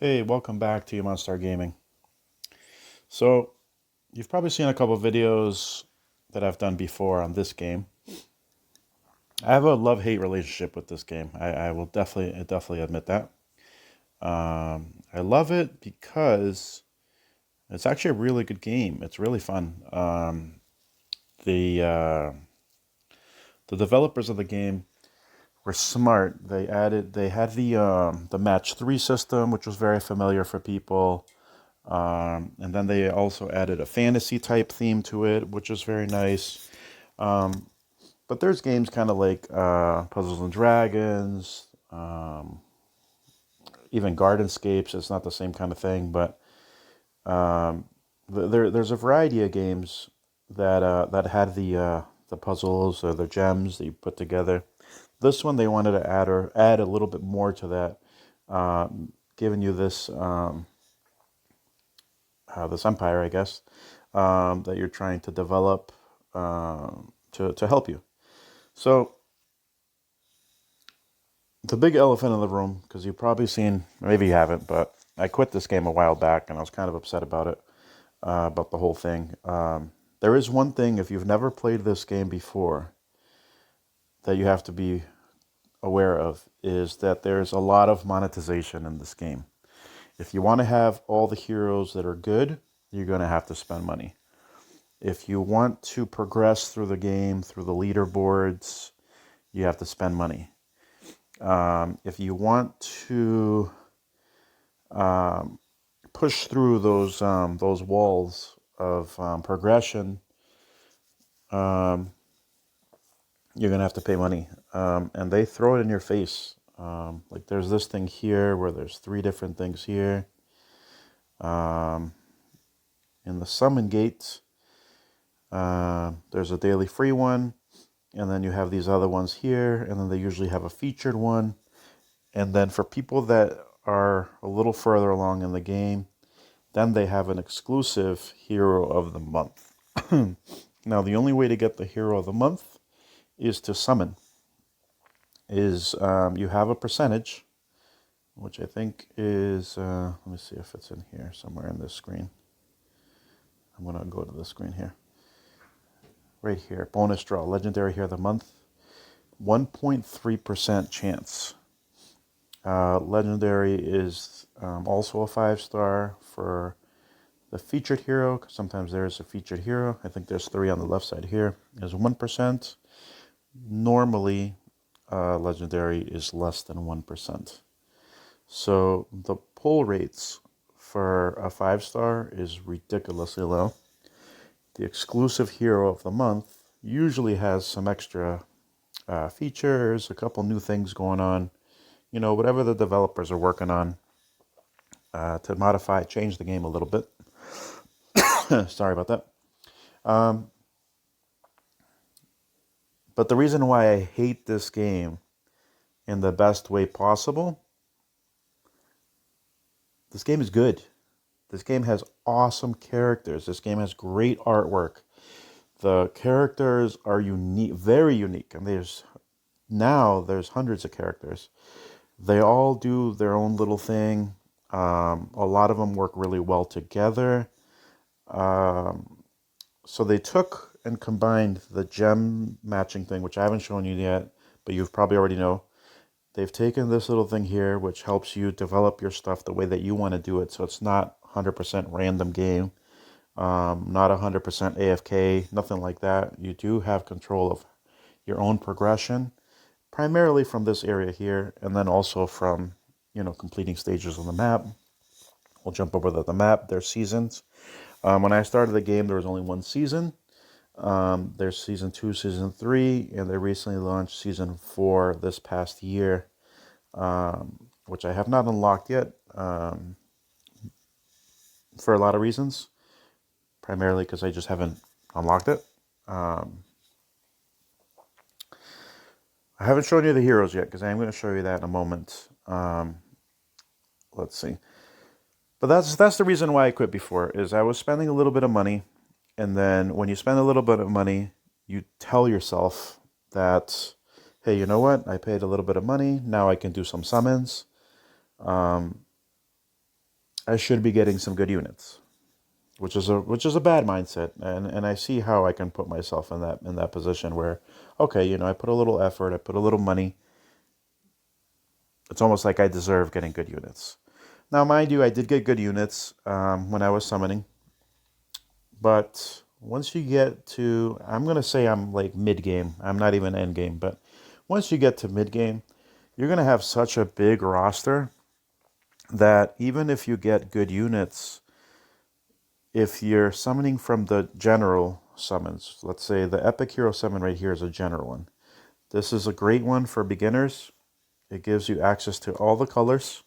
Hey, welcome back to Monster Gaming. So, you've probably seen a couple videos that I've done before on this game. I have a love-hate relationship with this game. I will definitely admit that. I love it because it's actually a really good game. It's really fun. The developers of the game were smart. They had the match 3 system, which was very familiar for people. And then they also added a fantasy type theme to it, which is very nice. But there's games kind of like Puzzles and Dragons, even Gardenscapes. It's not the same kind of thing, but um, there's a variety of games that had the puzzles or the gems that you put together. This one they wanted to add a little bit more to that, giving you this empire, I guess, that you're trying to develop to help you. So the big elephant in the room, because you've probably seen, maybe you haven't, but I quit this game a while back, and I was kind of upset about it, about the whole thing. There is one thing, if you've never played this game before, that you have to be aware of, is that there's a lot of monetization in this game. If you want to have all the heroes that are good, you're going to have to spend money. If you want to progress through the game, through the leaderboards, you have to spend money. If you want to push through those walls of progression, um, you're gonna have to pay money, and they throw it in your face. Like there's this thing here where there's 3 different things here. Um, in the summon gates, there's a daily free one, and then you have these other ones here, and then they usually have a featured one. And then for people that are a little further along in the game, then they have an exclusive Hero of the Month. Now, the only way to get the Hero of the Month is to summon. You have a percentage, which I think is, let me see if it's in here somewhere in this screen. I'm going to go to the screen here. Right here, bonus draw, Legendary Hero of the Month, 1.3% chance. Legendary is also a 5-star for the featured hero. Sometimes there is a featured hero. I think there's 3 on the left side here. Is 1%. Normally, legendary is less than 1%. So the pull rates for a 5-star is ridiculously low. The exclusive hero of the month usually has some extra features, a couple new things going on. You know, whatever the developers are working on to modify, change the game a little bit. Sorry about that. Um, but the reason why I hate this game in the best way possible, this game is good. This game has awesome characters. This game has great artwork. The characters are unique, very unique. And there's hundreds of characters. They all do their own little thing. A lot of them work really well together. So they took and combined the gem matching thing, which I haven't shown you yet, but you've probably already know. They've taken this little thing here, which helps you develop your stuff the way that you want to do it. So it's not 100% random game, not 100% AFK, nothing like that. You do have control of your own progression, primarily from this area here, and then also from, completing stages on the map. We'll jump over the map. There's seasons. When I started the game, there was only 1 season. There's season 2, season 3, and they recently launched season 4 this past year, which I have not unlocked yet, for a lot of reasons, primarily because I just haven't unlocked it. I haven't shown you the heroes yet because I am going to show you that in a moment. Let's see. But that's the reason why I quit before, is I was spending a little bit of money, and then when you spend a little bit of money, you tell yourself that, hey, you know what? I paid a little bit of money. Now I can do some summons. Um, I should be getting some good units, which is a bad mindset, and I see how I can put myself in that position where, okay, I put a little effort, I put a little money. It's almost like I deserve getting good units. Now, mind you, I did get good units when I was summoning, but once you get to, I'm gonna say I'm like mid game. I'm not even end game, but once you get to mid game, you're gonna have such a big roster that even if you get good units, if you're summoning from the general summons, let's say the Epic Hero summon right here is a general one. This is a great one for beginners. It gives you access to all the colors,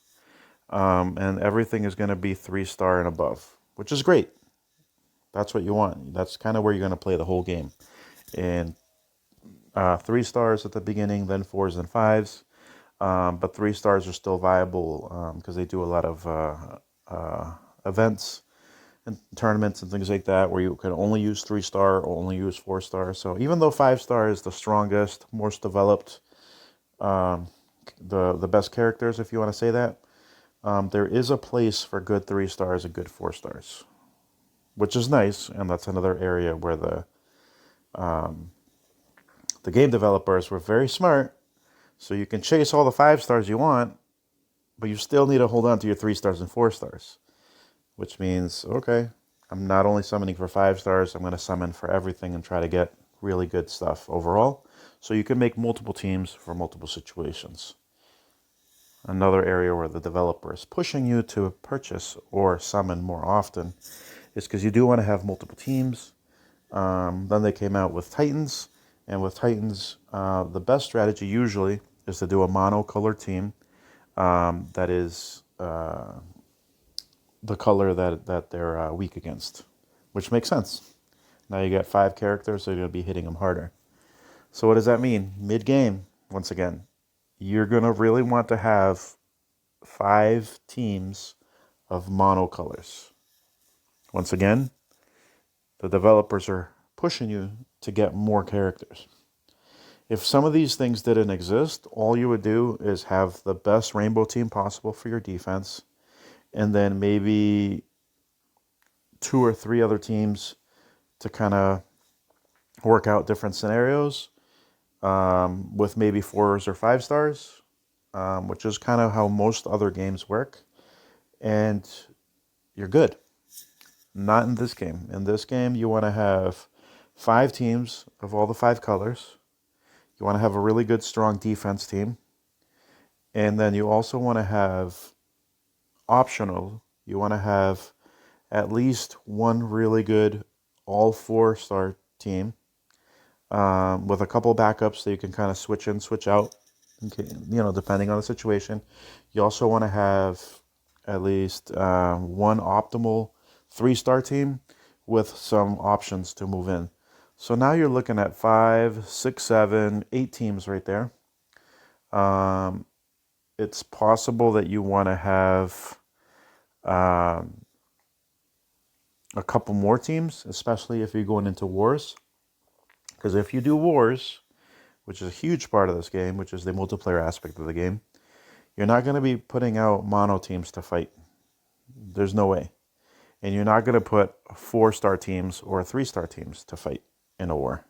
and everything is going to be 3-star and above, which is great. That's what you want. That's kind of where you're going to play the whole game. And 3 stars at the beginning, then 4s and 5s. But 3 stars are still viable because they do a lot of events and tournaments and things like that where you can only use 3-star or only use 4-star. So even though 5-star is the strongest, most developed, the best characters, if you want to say that, there is a place for good 3-stars and good 4-stars, which is nice, and that's another area where the game developers were very smart. So you can chase all the 5-stars you want, but you still need to hold on to your 3-stars and 4-stars. Which means, okay, I'm not only summoning for 5-stars, I'm going to summon for everything and try to get really good stuff overall. So you can make multiple teams for multiple situations. Another area where the developer is pushing you to purchase or summon more often is because you do want to have multiple teams. Then they came out with Titans, and with Titans, the best strategy usually is to do a monocolor team that is the color that they're weak against, which makes sense. Now you got 5 characters, so you're going to be hitting them harder. So what does that mean? Mid-game, once again, you're going to really want to have 5 teams of monocolors. Once again, the developers are pushing you to get more characters. If some of these things didn't exist, all you would do is have the best rainbow team possible for your defense, and then maybe 2 or 3 other teams to kind of work out different scenarios with maybe 4s or 5-stars, which is kind of how most other games work. And you're good. Not in this game. In this game, you want to have 5 teams of all the 5 colors. You want to have a really good, strong defense team. And then you also want to have optional. You want to have at least one really good all 4-star team with a couple backups that you can kind of switch in, switch out, depending on the situation. You also want to have at least one optimal 3-star team with some options to move in. So now you're looking at 5, 6, 7, 8 teams right there. It's possible that you want to have a couple more teams, especially if you're going into wars. Because if you do wars, which is a huge part of this game, which is the multiplayer aspect of the game, you're not going to be putting out mono teams to fight. There's no way. And you're not going to put 4-star teams or 3-star teams to fight in a war.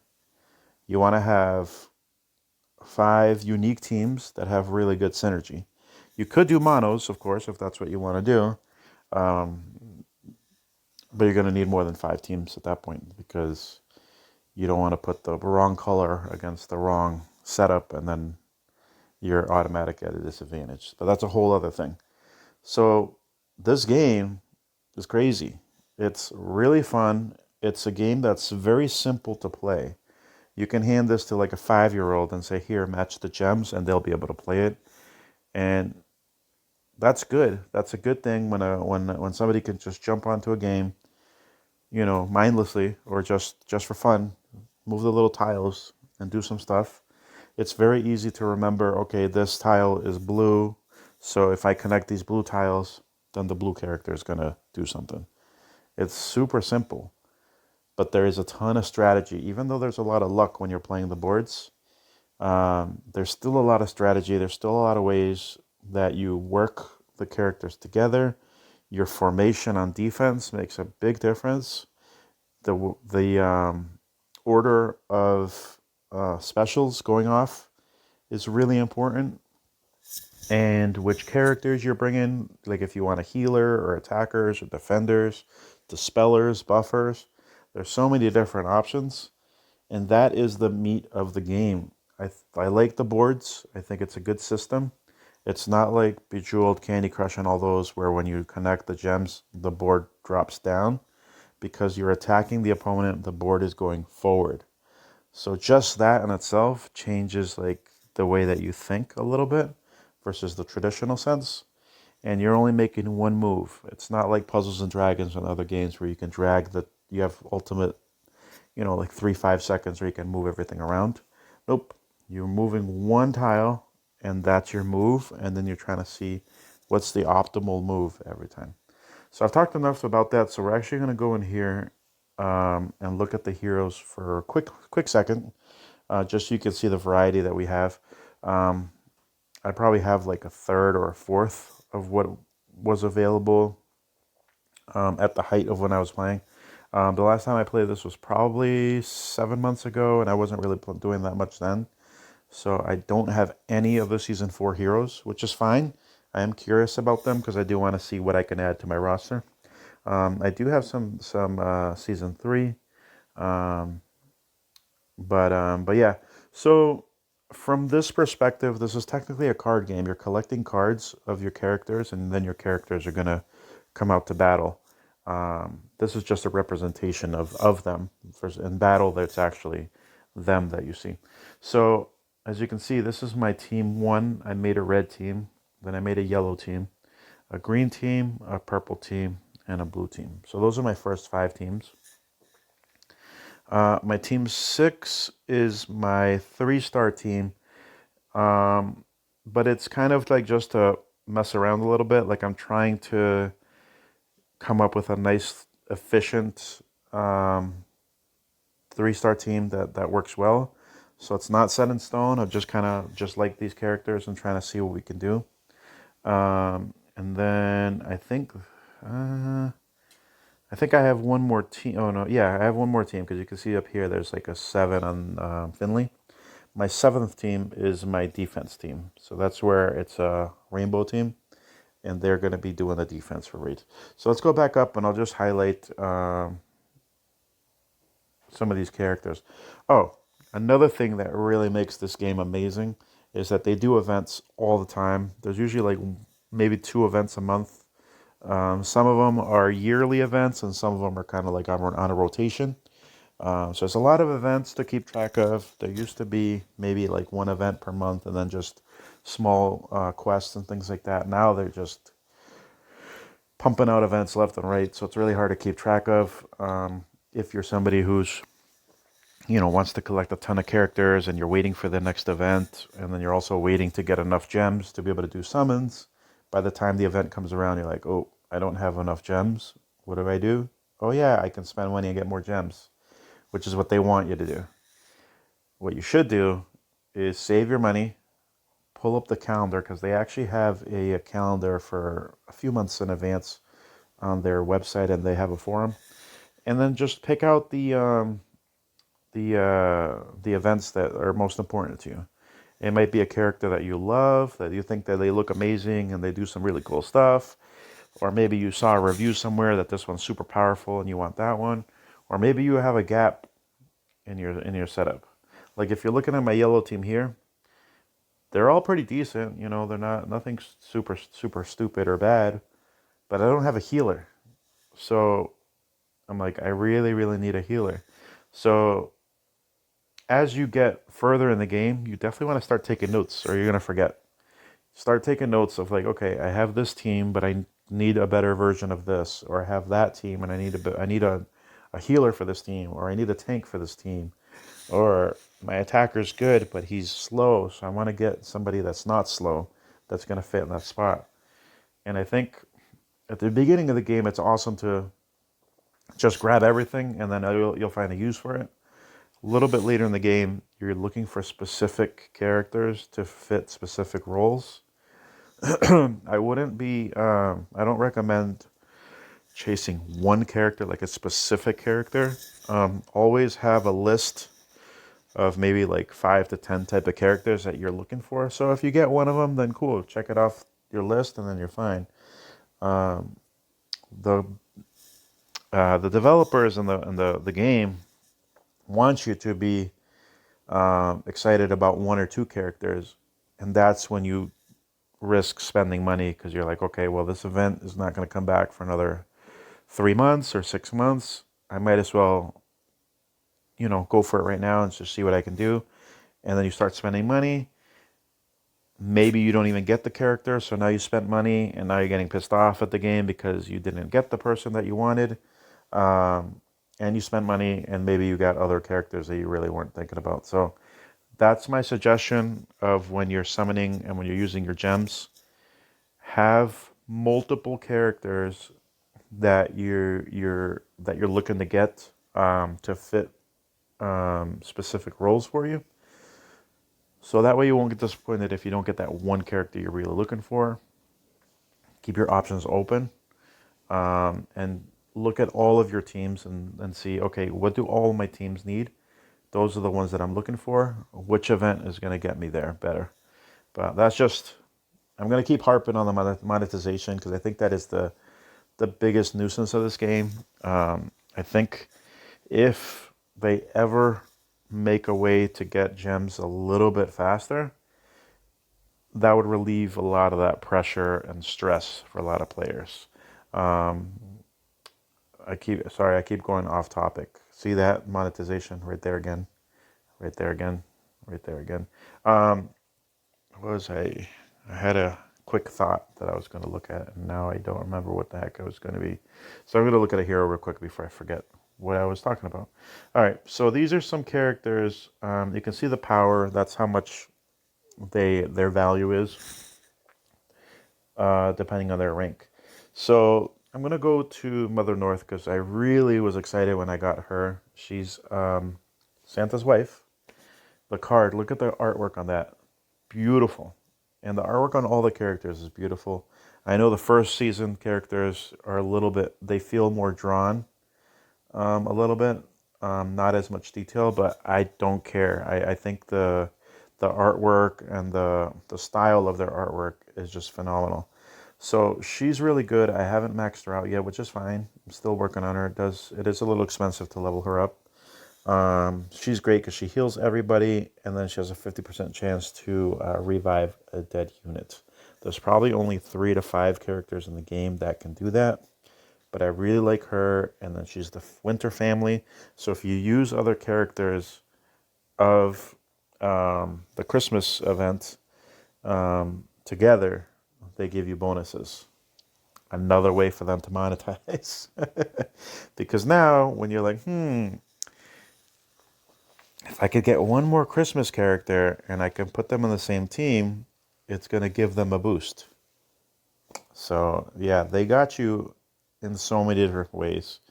You want to have 5 unique teams that have really good synergy. You could do monos, of course, if that's what you want to do. But you're going to need more than 5 teams at that point, because you don't want to put the wrong color against the wrong setup and then you're automatic at a disadvantage. But that's a whole other thing. So this game is crazy. It's really fun. It's a game that's very simple to play. You can hand this to like a 5-year-old and say, here, match the gems, and they'll be able to play it. And that's good. That's a good thing when somebody can just jump onto a game, mindlessly or just for fun, move the little tiles and do some stuff. It's very easy to remember, okay, this tile is blue, so if I connect these blue tiles, then the blue character is going to do something. It's super simple, but there is a ton of strategy. Even though there's a lot of luck when you're playing the boards, there's still a lot of strategy. There's still a lot of ways that you work the characters together. Your formation on defense makes a big difference. The order of specials going off is really important, and which characters you're bringing, like if you want a healer or attackers or defenders, dispellers, buffers. There's so many different options, and that is the meat of the game. I like the boards. I think it's a good system. It's not like Bejeweled, Candy Crush, and all those where when you connect the gems, the board drops down. Because you're attacking the opponent, the board is going forward. So just that in itself changes like the way that you think a little bit versus the traditional sense. And you're only making one move. It's not like Puzzles and Dragons and other games where you can drag you have ultimate, like 3-5 seconds where you can move everything around. Nope. You're moving one tile and that's your move. And then you're trying to see what's the optimal move every time. So I've talked enough about that. So we're actually going to go in here and look at the heroes for a quick second, just so you can see the variety that we have. I probably have like a third or a fourth of what was available at the height of when I was playing. The last time I played this was probably 7 months ago, and I wasn't really doing that much then. So I don't have any of the Season 4 heroes, which is fine. I am curious about them because I do want to see what I can add to my roster. I do have some Season 3, but yeah. So from this perspective, this is technically a card game. You're collecting cards of your characters, and then your characters are gonna come out to battle. This is just a representation of them. In battle, that's actually them that you see. So as you can see, this is my team 1. I made a red team, then I made a yellow team, a green team, a purple team, and a blue team. So those are my first 5 teams. My team 6 is my 3-star team, but it's kind of like just to mess around a little bit. Like I'm trying to come up with a nice, efficient 3-star team that works well. So it's not set in stone. I just kind of just like these characters and trying to see what we can do. And then I think I have one more team. Oh no, yeah, I have one more team because you can see up here there's like a 7 on Finley. My 7th team is my defense team. So that's where it's a rainbow team, and they're going to be doing the defense for raids. So let's go back up and I'll just highlight some of these characters. Oh, another thing that really makes this game amazing is that they do events all the time. There's usually like maybe 2 events a month. Some of them are yearly events, and some of them are kind of like on a rotation. So there's a lot of events to keep track of. There used to be maybe like 1 event per month, and then just small quests and things like that. Now they're just pumping out events left and right, so it's really hard to keep track of. If you're somebody who's wants to collect a ton of characters and you're waiting for the next event, and then you're also waiting to get enough gems to be able to do summons. By the time the event comes around, you're like, oh, I don't have enough gems. What do I do? Oh yeah, I can spend money and get more gems, which is what they want you to do. What you should do is save your money, pull up the calendar, because they actually have a calendar for a few months in advance on their website, and they have a forum. And then just pick out the events that are most important to you. It might be a character that you love, that you think that they look amazing and they do some really cool stuff. Or maybe you saw a review somewhere that this one's super powerful and you want that one. Or maybe you have a gap in your setup. Like if you're looking at my yellow team here, they're all pretty decent. They're nothing super stupid or bad, but I don't have a healer. So I'm like, I really, really need a healer. So as you get further in the game, you definitely want to start taking notes, or you're going to forget. Start taking notes of like, okay, I have this team, but I need a better version of this, or I have that team, and I need a healer for this team, or I need a tank for this team, or my attacker's good, but he's slow, so I want to get somebody that's not slow, that's going to fit in that spot. And I think At the beginning of the game, it's awesome to just grab everything, and then you'll find a use for it. A little bit later in the game, you're looking for specific characters to fit specific roles. I wouldn't be, I don't recommend chasing one character, like a specific character. Always have a list of maybe like 5 to 10 type of characters that you're looking for. So if you get one of them, then cool, check it off your list, and then you're fine. The the developers in the game want you to be excited about 1 or 2 characters, and that's when you risk spending money, because you're like, okay, well, this event is not going to come back for another 3 months or 6 months. I might as well, go for it right now and just see what I can do. And then you start spending money. Maybe you don't even get the character, so now you spent money, and now you're getting pissed off at the game because you didn't get the person that you wanted. And you spent money, and maybe you got other characters that you really weren't thinking about. So that's my suggestion of when you're summoning and when you're using your gems. Have multiple characters that you're looking to get to fit specific roles for you. So that way you won't get disappointed if you don't get that one character you're really looking for. Keep your options open, and look at all of your teams and see, okay, what do all of my teams need? Those are the ones that I'm looking for. Which event is going to get me there better? But that's just, I'm going to keep harping on the monetization, because I think that is the biggest nuisance of this game. I think if they ever make a way to get gems a little bit faster, that would relieve a lot of that pressure and stress for a lot of players. I keep going off topic. See that monetization right there again, right there again, right there again. What was I had a quick thought that I was going to look at, and now I don't remember what the heck I was going to be. So I'm going to look at a hero real quick before I forget what I was talking about. All right, so these are some characters. You can see the power. That's how much their value is, depending on their rank. So I'm going to go to Mother North, because I really was excited when I got her. She's Santa's wife. The card, look at the artwork on that. Beautiful. And the artwork on all the characters is beautiful. I know the first season characters are a little bit, they feel more drawn, a little bit. Not as much detail, but I don't care. I think the artwork and the style of their artwork is just phenomenal. So she's really good. I haven't maxed her out yet, which is fine. I'm still working on her. It is a little expensive to level her up. She's great because she heals everybody, and then she has a 50% chance to revive a dead unit. There's probably only 3 to 5 characters in the game that can do that, but I really like her. And then she's the Winter family. So if you use other characters of the Christmas event together, they give you bonuses. Another way for them to monetize. Because now when you're like, if I could get one more Christmas character and I can put them on the same team, it's going to give them a boost. So yeah, they got you in so many different ways.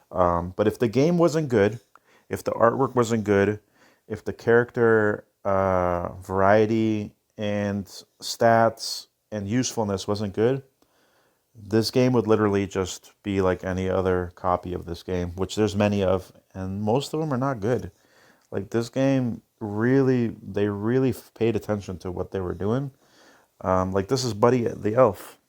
But if the game wasn't good, if the artwork wasn't good, if the character variety and stats and usefulness wasn't good, this game would literally just be like any other copy of this game, which there's many of, and most of them are not good. Like this game, they really paid attention to what they were doing. Like this is Buddy the Elf.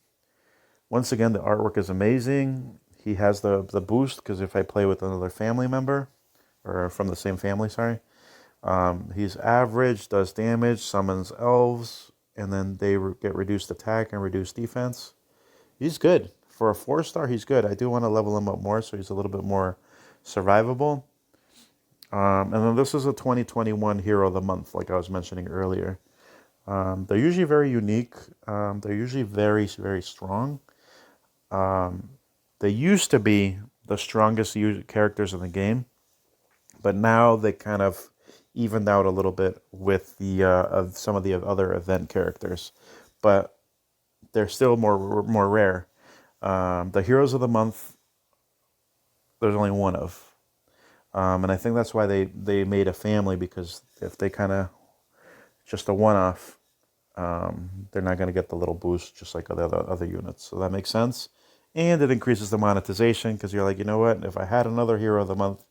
Once again, the artwork is amazing. He has the boost, because if I play with another family member, or from the same family, sorry, he's average, does damage, summons elves, and then they get reduced attack and reduced defense. He's good. For a 4-star, he's good. I do want to level him up more, so he's a little bit more survivable. And then this is a 2021 Hero of the Month, like I was mentioning earlier. They're usually very unique. They're usually very, very strong. They used to be the strongest characters in the game, but now they kind of evened out a little bit with the of some of the other event characters, but they're still more rare. The Heroes of the Month, there's only one of. And I think that's why they made a family, because if they kind of just a one-off, they're not going to get the little boost just like other units. So that makes sense. And it increases the monetization, because you're like, you know what? If I had another Hero of the Month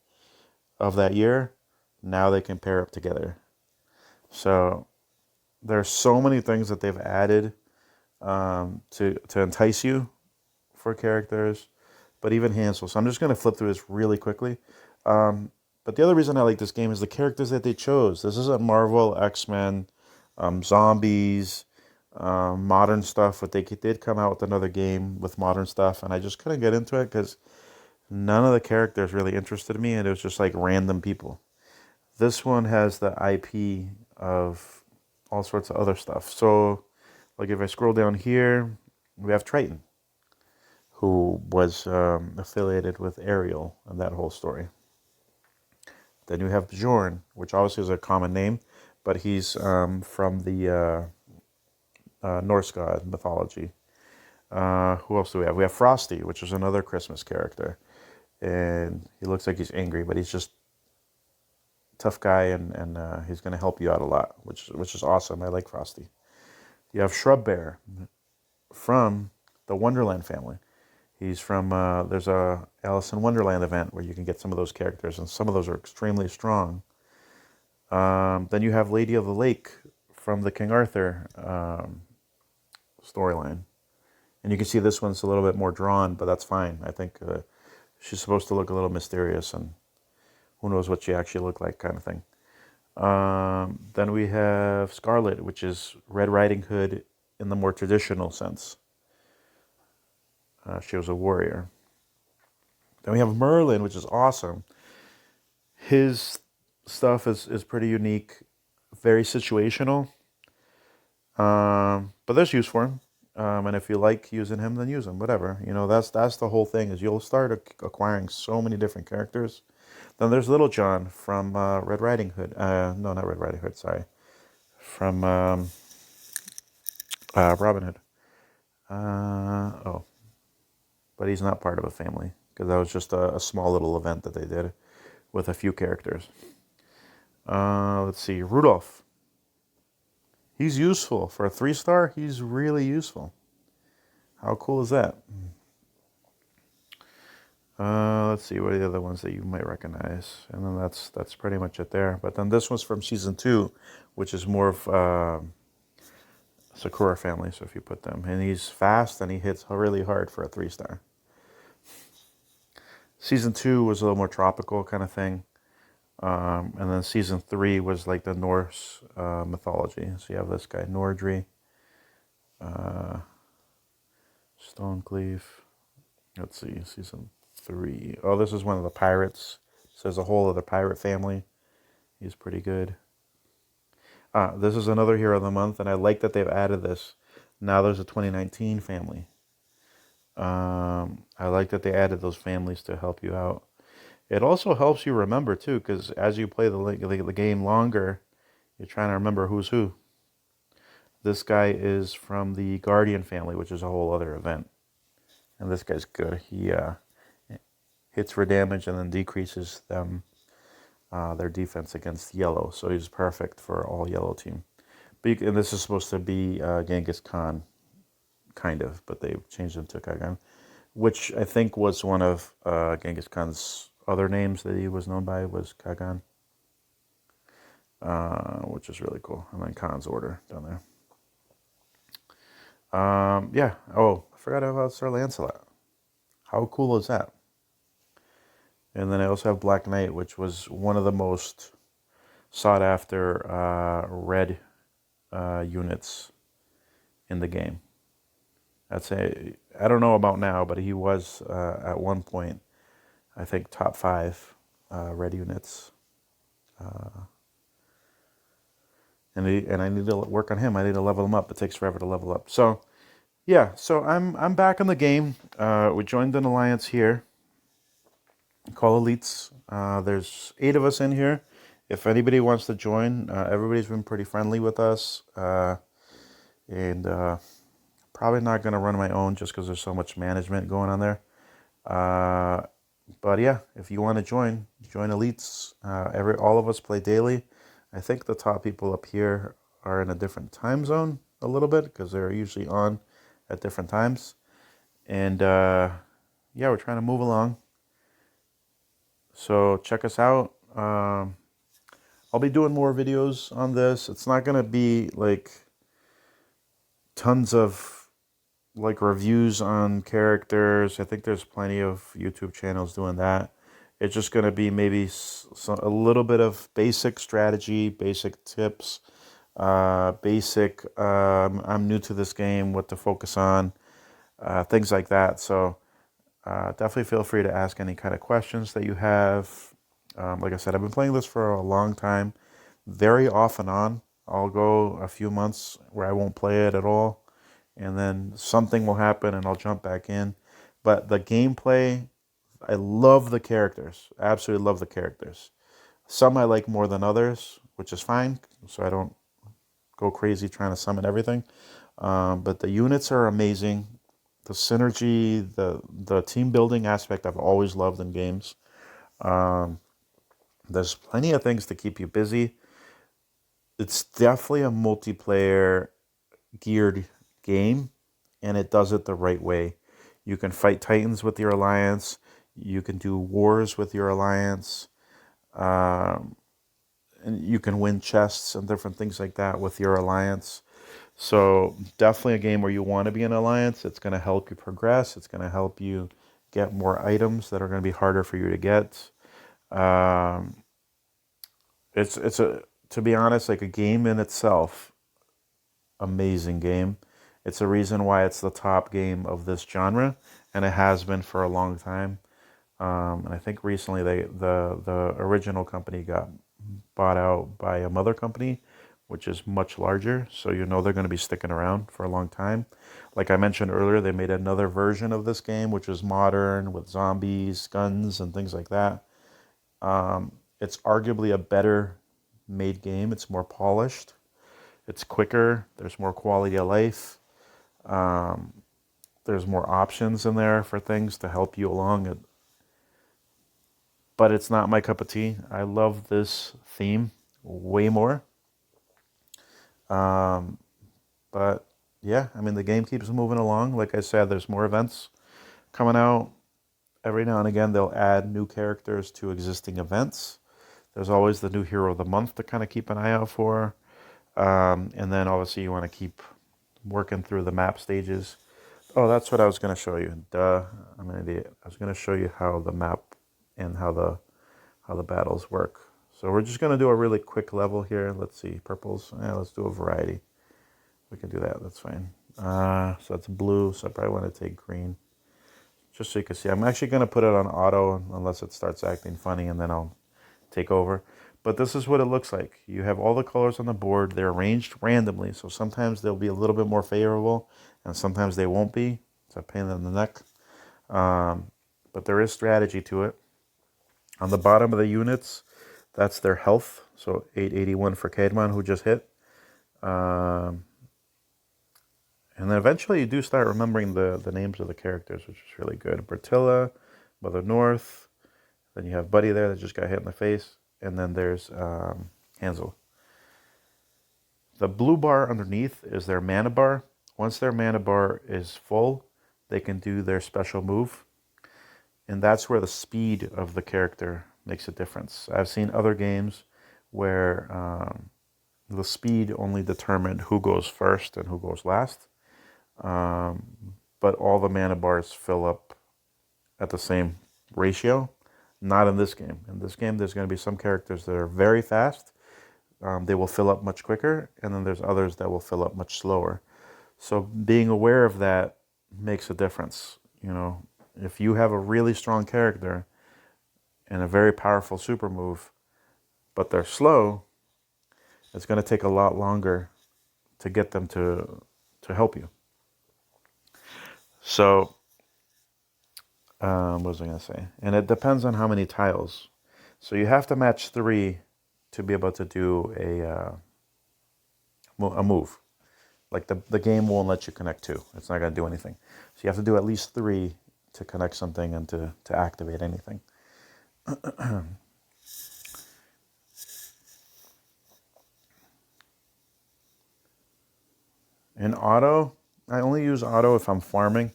of that year, now they can pair up together. So there's so many things that they've added to entice you for characters, but even Hansel. So I'm just going to flip through this really quickly. But the other reason I like this game is the characters that they chose. This isn't Marvel, X-Men, zombies, modern stuff. But they did come out with another game with modern stuff, and I just couldn't get into it because none of the characters really interested me, and it was just like random people. This one has the IP of all sorts of other stuff. So, like if I scroll down here, we have Triton, who was affiliated with Ariel and that whole story. Then you have Bjorn, which obviously is a common name, but he's from the Norse god mythology. Who else do we have? We have Frosty, which is another Christmas character. And he looks like he's angry, but he's just a tough guy, and he's going to help you out a lot, which is awesome. I like Frosty. You have Shrub Bear from the Wonderland family. He's from, there's a Alice in Wonderland event where you can get some of those characters, and some of those are extremely strong. Then you have Lady of the Lake from the King Arthur storyline. And you can see this one's a little bit more drawn, but that's fine. I think she's supposed to look a little mysterious, and who knows what she actually looked like, kind of thing. Then we have Scarlet, which is Red Riding Hood in the more traditional sense. She was a warrior. Then we have Merlin, which is awesome. His stuff is pretty unique, very situational. But there's use for him. And if you like using him, then use him. Whatever. You know, that's the whole thing, is you'll start acquiring so many different characters. Then there's Little John from Red Riding Hood. No, not Red Riding Hood, sorry. From Robin Hood. But he's not part of a family, because that was just a small little event that they did with a few characters. Let's see, Rudolph. He's useful. For a 3-star, he's really useful. How cool is that? Let's see, what are the other ones that you might recognize? And then that's pretty much it there. But then this one's from Season 2, which is more of Sakura family, so if you put them. And he's fast, and he hits really hard for a 3-star. Season 2 was a little more tropical kind of thing. And then Season 3 was like the Norse mythology. So you have this guy, Nordri, Stonecleave. Let's see, Season 3. Oh, this is one of the pirates. So there's a whole other pirate family. He's pretty good. This is another Hero of the Month, and I like that they've added this. Now there's a 2019 family. I like that they added those families to help you out. It also helps you remember, too, because as you play the game longer, you're trying to remember who's who. This guy is from the Guardian family, which is a whole other event. And this guy's good. He hits for damage and then decreases them their defense against yellow. So he's perfect for all yellow team. And this is supposed to be Genghis Khan, kind of, but they changed him to Kagan, which I think was one of Genghis Khan's other names that he was known by, was Kagan, which is really cool. And then Khan's order down there. Yeah. Oh, I forgot about Sir Lancelot. How cool is that? And then I also have Black Knight, which was one of the most sought after red units in the game. I'd say, I don't know about now, but he was at one point, I think, top 5 red units. And I need to work on him. I need to level him up. It takes forever to level up. So, yeah. So I'm back in the game. We joined an alliance here called Elites. There's 8 of us in here. If anybody wants to join, everybody's been pretty friendly with us. And probably not going to run my own just because there's so much management going on there. But yeah, if you want to join Elites. All of us play daily. I think the top people up here are in a different time zone a little bit because they're usually on at different times. And yeah, we're trying to move along. So check us out. I'll be doing more videos on this. It's not going to be like tons of like reviews on characters. I think there's plenty of YouTube channels doing that. It's just going to be maybe a little bit of basic strategy, basic tips, basic, I'm new to this game, what to focus on, things like that. So definitely feel free to ask any kind of questions that you have. Like I said, I've been playing this for a long time, very off and on. I'll go a few months where I won't play it at all, and then something will happen and I'll jump back in. But the gameplay, I love the characters. Absolutely love the characters. Some I like more than others, which is fine, so I don't go crazy trying to summon everything. But the units are amazing. The synergy, the team building aspect I've always loved in games. There's plenty of things to keep you busy. It's definitely a multiplayer geared game, and it does it the right way. You can fight Titans with your alliance. You can do wars with your alliance. And you can win chests and different things like that with your alliance. So definitely a game where you want to be an alliance. It's going to help you progress. It's going to help you get more items that are going to be harder for you to get. It's to be honest, like a game in itself, amazing game. It's a reason why it's the top game of this genre, and it has been for a long time. And I think recently the original company got bought out by a mother company, which is much larger. So you know they're going to be sticking around for a long time. Like I mentioned earlier, they made another version of this game, which is modern with zombies, guns, and things like that. It's arguably a better made game. It's more polished. It's quicker. There's more quality of life. There's more options in there for things to help you along. But it's not my cup of tea. I love this theme way more. But yeah, I mean, the game keeps moving along. Like I said, there's more events coming out. Every now and again, they'll add new characters to existing events. There's always the new hero of the month to kind of keep an eye out for. And then obviously you want to keep working through the map stages. Oh, that's what I was going to show you. Duh, I'm an idiot. I was going to show you how the map and how the battles work. So we're just going to do a really quick level here. Let's see, purples. Let's do a variety. We can do that. That's fine. So it's blue. So I probably want to take green, just so you can see. I'm actually going to put it on auto unless it starts acting funny, and then I'll take over. But this is what it looks like. You have all the colors on the board. They're arranged randomly, so sometimes they'll be a little bit more favorable, and sometimes they won't be. It's a pain in the neck. But there is strategy to it. On the bottom of the units, that's their health. So 881 for Caedmon, who just hit. And then eventually you do start remembering the names of the characters, which is really good. Bertilla, Mother North. Then you have Buddy there that just got hit in the face. And then there's Hansel. The blue bar underneath is their mana bar. Once their mana bar is full, they can do their special move. And that's where the speed of the character makes a difference. I've seen other games where the speed only determined who goes first and who goes last. But all the mana bars fill up at the same ratio. Not in this game. In this game, there's going to be some characters that are very fast. They will fill up much quicker, and then there's others that will fill up much slower. So being aware of that makes a difference. You know, if you have a really strong character and a very powerful super move, but they're slow, it's going to take a lot longer to get them to help you. So what was I going to say? And it depends on how many tiles. So you have to match 3 to be able to do a move. Like the game won't let you connect two. It's not going to do anything. So you have to do at least three to connect something and to activate anything. In auto, I only use auto if I'm farming,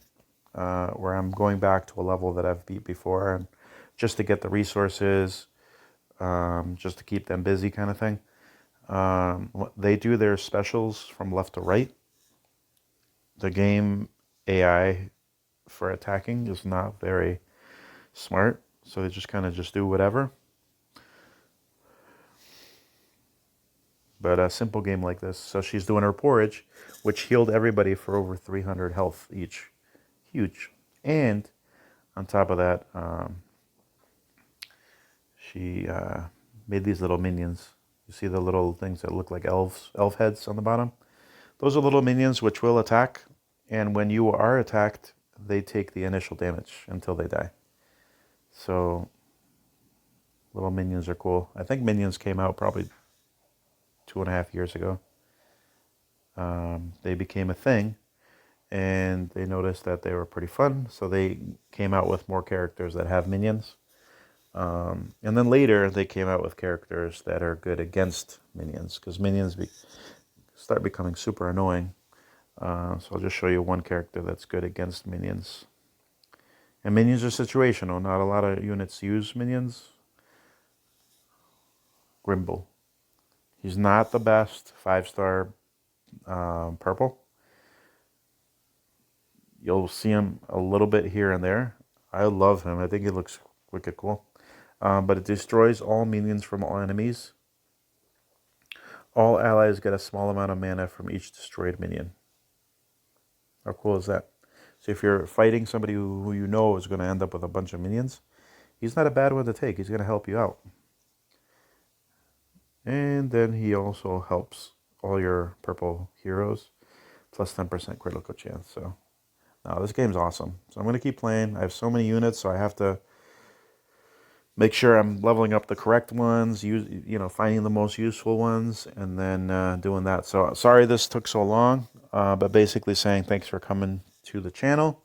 where I'm going back to a level that I've beat before, and just to get the resources, just to keep them busy kind of thing. They do their specials from left to right. The game AI for attacking is not very smart, so they just kind of just do whatever. But a simple game like this, so she's doing her porridge, which healed everybody for over 300 health each. Huge. And on top of that, she made these little minions. You see the little things that look like elf heads on the bottom? Those are little minions which will attack, and when you are attacked, they take the initial damage until they die. So, little minions are cool. I think minions came out probably 2.5 years ago. They became a thing, and they noticed that they were pretty fun, so they came out with more characters that have minions. And then later, they came out with characters that are good against minions, because minions start becoming super annoying. So I'll just show you one character that's good against minions. And minions are situational. Not a lot of units use minions. Grimble. He's not the best 5-star purple. You'll see him a little bit here and there. I love him. I think he looks wicked cool. But it destroys all minions from all enemies. All allies get a small amount of mana from each destroyed minion. How cool is that? So if you're fighting somebody who you know is going to end up with a bunch of minions, he's not a bad one to take. He's going to help you out. And then he also helps all your purple heroes, plus 10% critical chance. So, now this game's awesome. So I'm going to keep playing. I have so many units, so I have to make sure I'm leveling up the correct ones, finding the most useful ones, and then doing that. So sorry this took so long, but basically saying thanks for coming to the channel.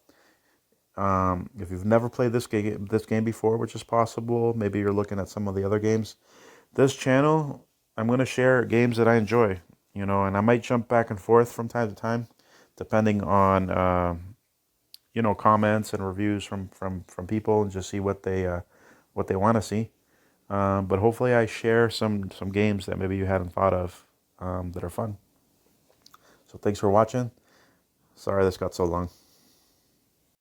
If you've never played this game before, which is possible, maybe you're looking at some of the other games. This channel, I'm going to share games that I enjoy, and I might jump back and forth from time to time, depending on comments and reviews from people, and just see what they want to see. But hopefully I share some games that maybe you hadn't thought of that are fun. So thanks for watching. Sorry this got so long.